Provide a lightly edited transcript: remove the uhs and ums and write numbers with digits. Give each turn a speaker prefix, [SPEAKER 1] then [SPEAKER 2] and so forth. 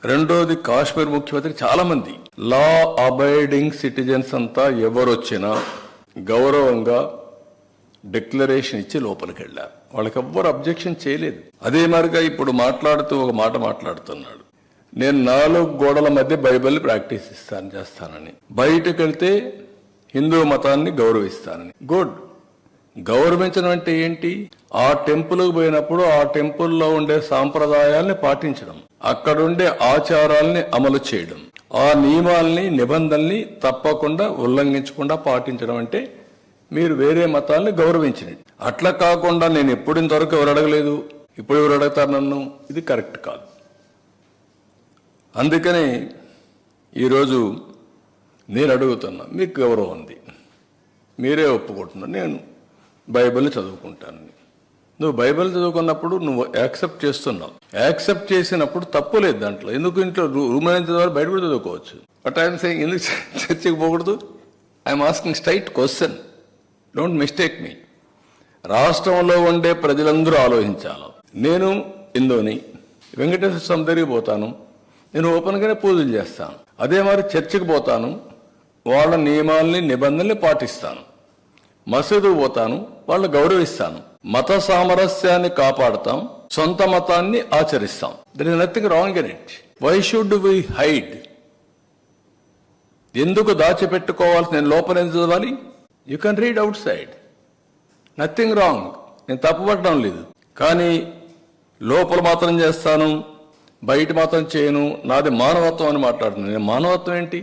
[SPEAKER 1] రెండోది, కాశ్మీర్ ముఖ్యమంత్రి చాలా మంది లా అబైడింగ్ సిటిజన్స్ అంతా ఎవరొచ్చినా గౌరవంగా డిక్లరేషన్ ఇచ్చి లోపలికి వెళ్ళారు. వాళ్ళకి ఎవ్వరు అబ్జెక్షన్ చేయలేదు. అదే మరిగా ఇప్పుడు మాట్లాడుతూ ఒక మాట మాట్లాడుతున్నాడు, నేను 4 గోడల మధ్య బైబిల్ ప్రాక్టీస్ చేస్తానని, బయటకు వెళ్తే హిందూ మతాన్ని గౌరవిస్తానని. గుడ్. గౌరవించడం అంటే ఏంటి? ఆ టెంపుల్కి పోయినప్పుడు ఆ టెంపుల్లో ఉండే సాంప్రదాయాల్ని పాటించడం, అక్కడుండే ఆచారాల్ని అమలు చేయడం, ఆ నియమాల్ని నిబంధనల్ని తప్పకుండా ఉల్లంఘించకుండా పాటించడం అంటే మీరు వేరే మతాల్ని గౌరవించినట్టు. అట్లా కాకుండా నేను ఎప్పుడు ఇంతవరకు ఎవరు అడగలేదు, ఇప్పుడు ఎవరు అడుగుతారు నన్ను, ఇది కరెక్ట్ కాదు. అందుకని ఈరోజు నేను అడుగుతున్నా, మీకు గౌరవం ఉంది, మీరే ఒప్పుకుంటున్నా, నేను బైబిల్ చదువుకుంటాను. నువ్వు బైబిల్ చదువుకున్నప్పుడు నువ్వు యాక్సెప్ట్ చేస్తున్నావు. యాక్సెప్ట్ చేసినప్పుడు తప్పు లేదు దాంట్లో. ఎందుకు ఇంట్లో రూమ్ అనేది చదవాలి, బయట కూడా చదువుకోవచ్చు. బట్ ఐఎమ్ సెయింగ్ ఎందుకు చర్చికి పోకూడదు? I'm asking straight question, don't mistake me. రాష్ట్రంలో ఉండే ప్రజలందరూ ఆలోచించాలి. నేను హిందూని, వెంకటేశ్వర స్వామి దగ్గరికి పోతాను, నేను ఓపెన్గానే పూజలు చేస్తాను. అదే మరి చర్చికి పోతాను, వాళ్ళ నియమాల్ని నిబంధనల్ని పాటిస్తాను. మసీదు పోతాను, వాళ్ళు గౌరవిస్తాను. మత సామరస్యాన్ని కాపాడుతాం, సొంత మతాన్ని ఆచరిస్తాం. There is nothing wrong in it. Why should we hide? ఎందుకు దాచిపెట్టుకోవాల్సి? నేను లోపల ఎందుకు చదవాలి? You can read outside, nothing wrong. నేను తప్పుపట్టడం లేదు. కానీ లోపల మాత్రం చేస్తాను, బయట మాత్రం చేయను, నాది మానవత్వం అని మాట్లాడుతున్నాను. నేను మానవత్వం ఏంటి?